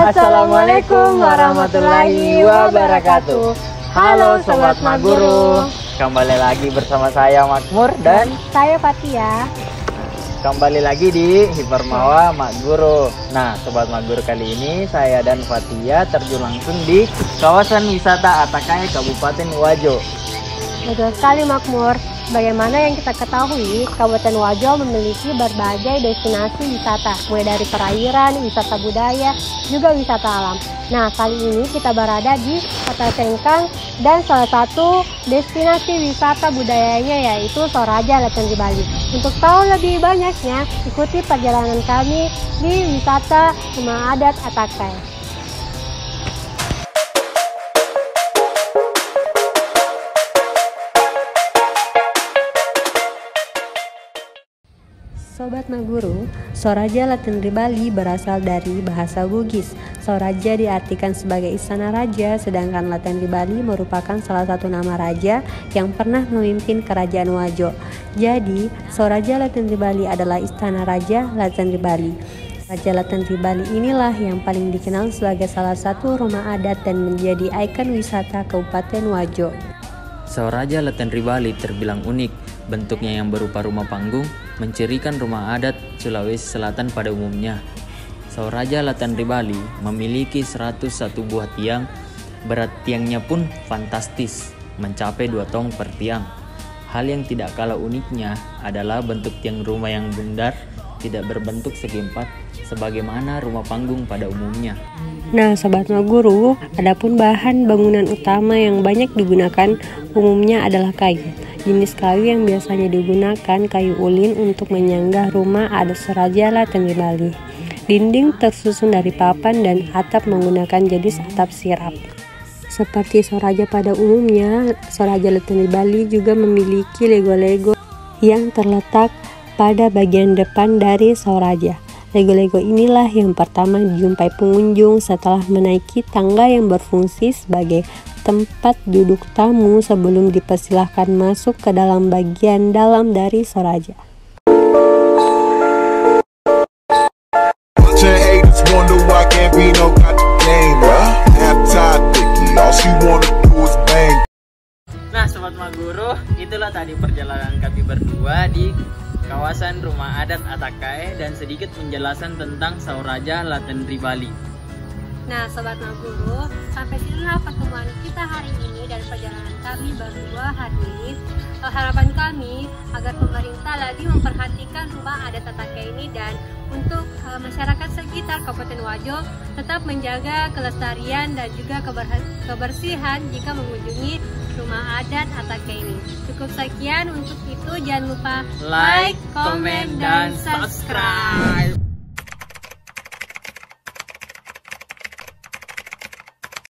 Assalamualaikum warahmatullahi wabarakatuh. Halo Sobat Maguru, kembali lagi bersama saya Makmur dan saya Fatia. Kembali lagi di Hipermawa Maguru. Nah Sobat Maguru, kali ini saya dan Fatia terjun langsung di kawasan wisata Atakai Kabupaten Wajo. Betul sekali Makmur. Bagaimana yang kita ketahui, Kabupaten Wajo memiliki berbagai destinasi wisata, mulai dari perairan, wisata budaya, juga wisata alam. Nah, kali ini kita berada di Kota Sengkang dan salah satu destinasi wisata budayanya yaitu Soraja Leten di Bali. Untuk tahu lebih banyaknya, ikuti perjalanan kami di wisata Rumah Adat Atakai. Sobat Maguru, Soraja Leten di Bali berasal dari bahasa Bugis. Soraja diartikan sebagai istana raja, sedangkan Leten di Bali merupakan salah satu nama raja yang pernah memimpin kerajaan Wajo. Jadi, Soraja Leten di Bali adalah istana raja Leten di Bali. Raja Leten di Bali inilah yang paling dikenal sebagai salah satu rumah adat dan menjadi ikon wisata Kabupaten Wajo. Soraja Leten di Bali terbilang unik. Bentuknya yang berupa rumah panggung mencirikan rumah adat Sulawesi Selatan pada umumnya. Soraja Leten di Bali memiliki 101 buah tiang. Berat tiangnya pun fantastis, mencapai 2 ton per tiang. Hal yang tidak kalah uniknya adalah bentuk tiang rumah yang bundar, tidak berbentuk segi empat sebagaimana rumah panggung pada umumnya. Nah, Sobat Maguru, adapun bahan bangunan utama yang banyak digunakan umumnya adalah kayu. Jenis kayu yang biasanya digunakan kayu ulin untuk menyanggah rumah adat Soraja Leten di Bali. Dinding tersusun dari papan dan atap menggunakan jenis atap sirap. Seperti Soraja pada umumnya, Soraja Leten di Bali juga memiliki lego-lego yang terletak pada bagian depan dari Soraja. Lego-lego inilah yang pertama dijumpai pengunjung setelah menaiki tangga yang berfungsi sebagai tempat duduk tamu sebelum dipersilahkan masuk ke dalam bagian dalam dari Soraja. Nah Sobat Maguru, itulah tadi perjalanan kami berdua di kawasan Rumah Adat Atakai dan sedikit penjelasan tentang Soraja Leten di Bali. Nah Sobat Maguru, sampai sinilah pertemuan kita hari ini dan perjalanan kami berdua hari ini. Harapan kami agar pemerintah lagi memperhatikan Rumah Adat Atakai ini dan untuk masyarakat sekitar Kabupaten Wajo tetap menjaga kelestarian dan juga kebersihan jika mengunjungi Rumah Adat Atakai ini. Cukup sekian, untuk itu jangan lupa like, komen, dan subscribe.